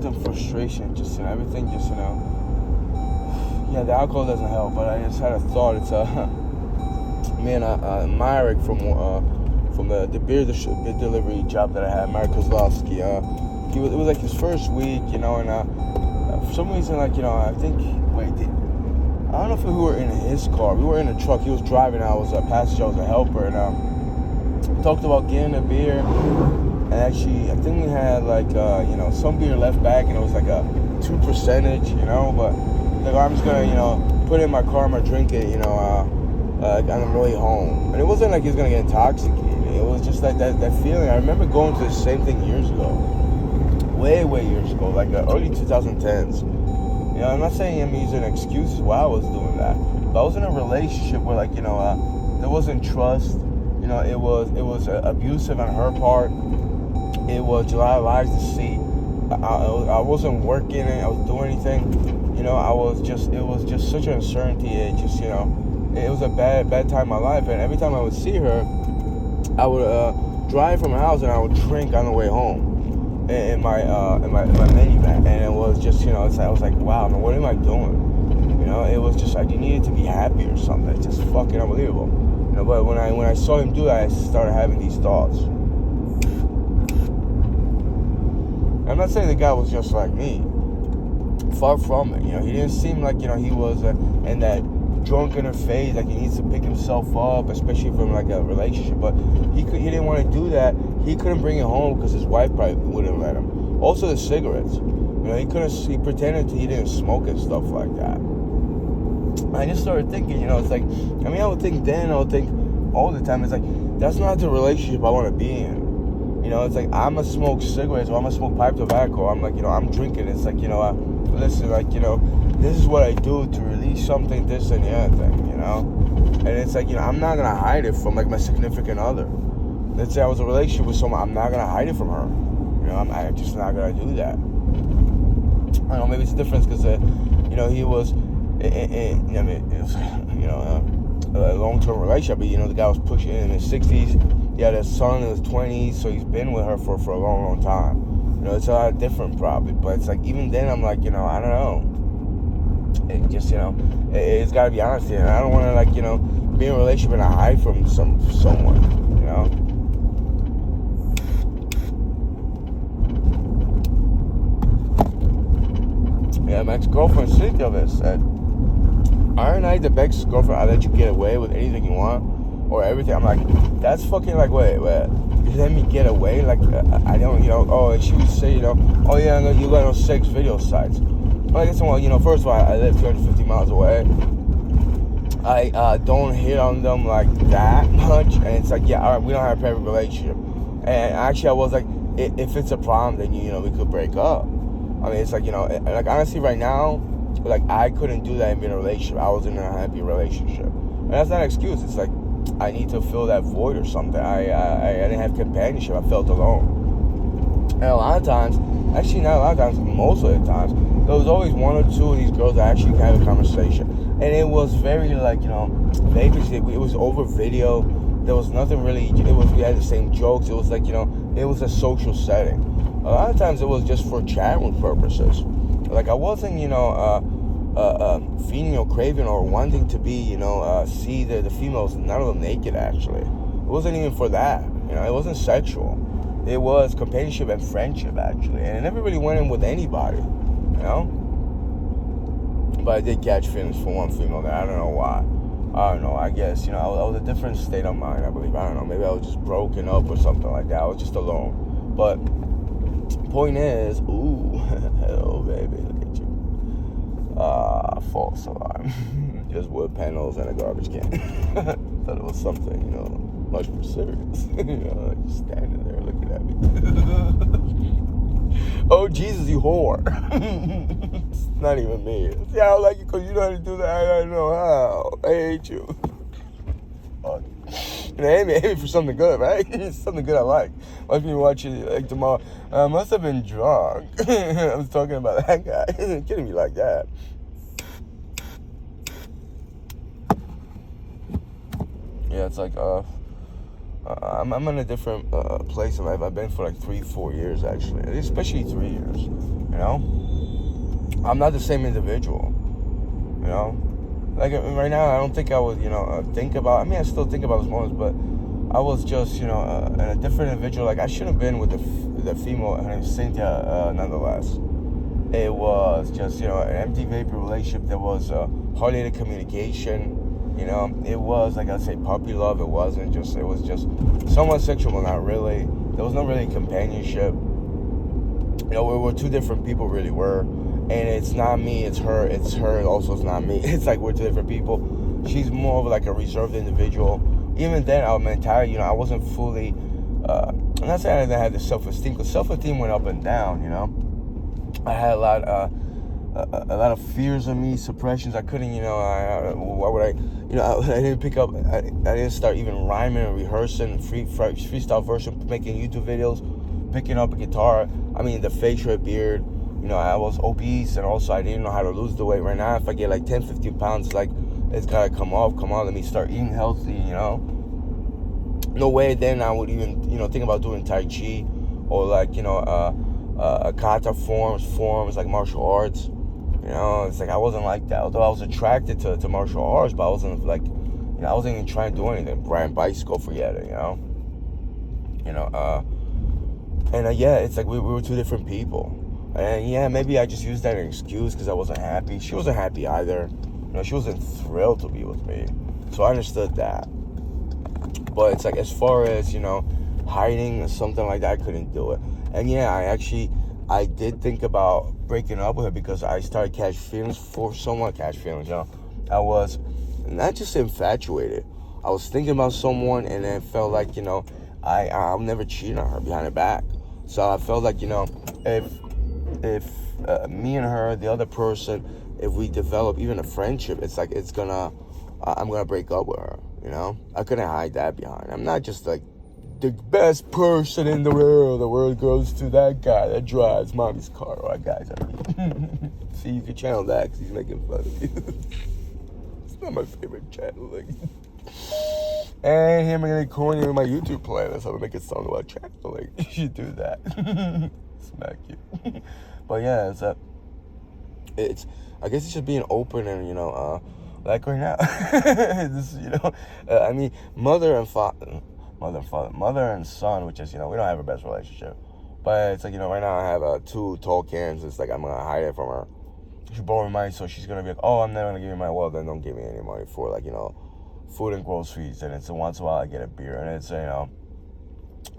built-in frustration, just, you know, everything just, you know, yeah, the alcohol doesn't help, but I just had a thought. It's man, Myrick from the beer delivery job that I had, Marek Kozlowski. It was like his first week, you know, and for some reason, like, you know, I think, I don't know if we were in his car. We were in a truck. He was driving. I was a passenger. I was a helper, and we talked about getting a beer. And actually, I think we had like, you know, some beer left back, and it was like a 2%, you know, but like, I'm just gonna, you know, put it in my car, I'm gonna drink it, you know, on the way home. And it wasn't like he was gonna get intoxicated. It was just like that feeling. I remember going to the same thing years ago, way years ago, like the early 2010s. You know, I'm not saying I'm using excuses why I was doing that, but I was in a relationship where, like, you know, there wasn't trust. You know, it was abusive on her part. It was July lies to see. I wasn't working. I wasn't doing anything. You know, it was just such an uncertainty. It just, you know, it was a bad time in my life. And every time I would see her, I would drive from my house and I would drink on the way home in my minivan. And it was just, you know, I was like, wow, man, what am I doing? You know, it was just like, you needed to be happy or something. It's just fucking unbelievable. You know, but when I saw him do that, I started having these thoughts. I'm not saying the guy was just like me. Far from it. You know, he didn't seem like, you know, he was in that drunken phase, like he needs to pick himself up, especially from like a relationship. But he didn't want to do that. He couldn't bring it home because his wife probably wouldn't let him. Also the cigarettes. You know, he pretended he didn't smoke and stuff like that. I just started thinking, you know, it's like, I mean, I would think all the time, it's like, that's not the relationship I want to be in. You know, it's like, I'm going to smoke cigarettes or I'm going to smoke pipe tobacco. I'm like, you know, I'm drinking. It's like, you know, listen, like, you know, this is what I do to release something, this and the other thing, you know? And it's like, you know, I'm not going to hide it from, like, my significant other. Let's say I was in a relationship with someone, I'm not going to hide it from her. You know, I'm just not going to do that. I don't know, maybe it's a difference because, you know, he was, I mean, it was, you know, a long-term relationship, but, you know, the guy was pushing in his 60s. He had a son in his 20s, so he's been with her for a long time. You know, it's a lot different probably, but it's like, even then, I'm like, you know, I don't know. It just, you know, it's got to be honest here. I don't want to, like, you know, be in a relationship and I hide from someone, you know. Yeah, my ex-girlfriend Cynthia said, aren't I the best girlfriend? I let you get away with anything you want or everything. I'm like, that's fucking like, wait. You let me get away? Like, I don't, you know, oh, and she would say, you know, oh yeah, you got on sex video sites. Well, I guess, well, you know, first of all, I live 250 miles away. I don't hit on them like that much. And it's like, yeah, all right, we don't have a perfect relationship. And actually, I was like, if it's a problem, then, you know, we could break up. I mean, it's like, you know, like, honestly, right now, like, I couldn't do that and be in a relationship. I was in a happy relationship. And that's not an excuse. It's like, I need to fill that void or something. I didn't have companionship. I felt alone. And a lot of times, actually not a lot of times, most of the times, there was always one or two of these girls that actually had a conversation. And it was very, like, you know, basically, it was over video. There was nothing really, we had the same jokes. It was like, you know, it was a social setting. A lot of times it was just for chat room purposes. Like, I wasn't, you know, feeding or craving or wanting to be, you know, see the females, none of them naked, actually. It wasn't even for that, you know, it wasn't sexual. It was companionship and friendship, actually. And I never really went in with anybody, you know? But I did catch feelings for one female that I don't know why. I don't know, I guess, you know, I was a different state of mind, I believe. I don't know, maybe I was just broken up or something like that. I was just alone. But point is, ooh, hello, baby, look at you. False alarm. Just wood panels and a garbage can. Thought it was something, you know, much more serious. You know, like, just standing there looking at me. Oh, Jesus, you whore. It's not even me. See, I don't like you because you know how to do that. I don't know how. I hate you. Fuck. You know, hate me for something good, right? It's something good I like. Must be watching like tomorrow. I must have been drunk. I was talking about that guy. Kidding me like that. Yeah, it's like, I'm in a different place in life. I've been for like 3-4 years actually, especially 3 years. You know, I'm not the same individual. You know, like right now, I don't think I would think about. I mean, I still think about those moments, but I was just a different individual. Like I shouldn't have been with the female. Her name's Cynthia. Nonetheless, it was just an empty vapor relationship. There was hardly any communication. It was like I say, puppy love. It was just somewhat sexual, but not really. There was no really companionship. We were two different people, really were. And it's not me, it's her. It's her, also it's not me. It's like we're two different people. She's more of like a reserved individual. Even then, our mentality, I wasn't fully, I'm not saying I didn't have the self-esteem, because self-esteem went up and down, I had a lot of fears in me, suppressions. I couldn't, why would I didn't pick up, I didn't start even rhyming and rehearsing, freestyle version, making YouTube videos, picking up a guitar. I mean, the facial beard, I was obese, and also I didn't know how to lose the weight. Right now, if I get like 10, 15 pounds, it's gotta come off, let me start eating healthy, No way then I would even, think about doing Tai Chi, or like, kata forms like martial arts. It's like I wasn't like that. Although I was attracted to martial arts, but I wasn't like, I wasn't even trying to do anything. Riding bicycle, forget it, yeah, it's like we were two different people. And yeah, maybe I just used that as an excuse because I wasn't happy. She wasn't happy either. She wasn't thrilled to be with me. So I understood that. But it's like, as far as, hiding something like that, I couldn't do it. And yeah, I did think about breaking up with her because I started catch feelings. I was not just infatuated. I was thinking about someone, and then felt like, I'll never cheat on her behind her back. So I felt like, if me and her, the other person, if we develop even a friendship, it's like I'm gonna break up with her. I couldn't hide that behind. I'm not just like the best person in the world. The world goes to that guy that drives mommy's car. Or that guy's. See, you can channel that because he's making fun of you. It's not my favorite channel. And him getting corny with my YouTube playlist. I'm gonna make it sound about channeling. You should do that. Smack you. But yeah, it's I guess it's just being open and like right now. This I mean, mother and son, which is we don't have a best relationship, but it's like right now I have 2 tall Karens. It's like I'm gonna hide it from her. She borrowed money, so she's gonna be like, oh, I'm never gonna give you my then don't give me any money for food and groceries. And it's once in a while I get a beer, and it's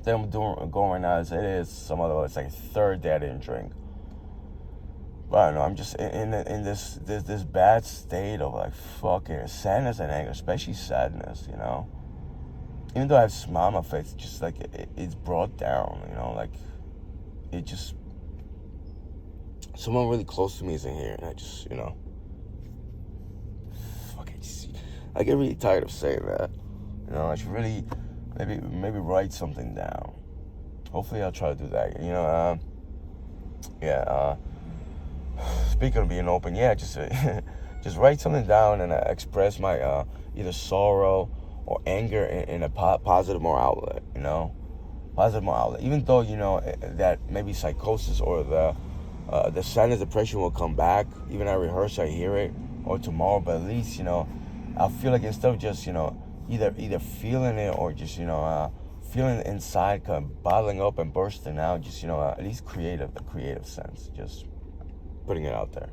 thing I'm going right now is it is some other. It's like 3rd day I didn't drink. But I don't know. I'm just in this bad state of like fucking sadness and anger, especially sadness. Even though I have a smile on my face, it's just like it's brought down. Like it just someone really close to me isn't here, and I just I get really tired of saying that. I should really maybe write something down. Hopefully I'll try to do that. Speaking of being open, yeah, just just write something down and express my either sorrow or anger in a positive more outlet. Positive more outlet. Even though that maybe psychosis or the sadness, depression will come back. Even I rehearse, I hear it, or tomorrow. But at least I feel like instead of just either feeling it or just feeling it inside, kind of bottling up and bursting out, just at least a creative sense, just putting it out there.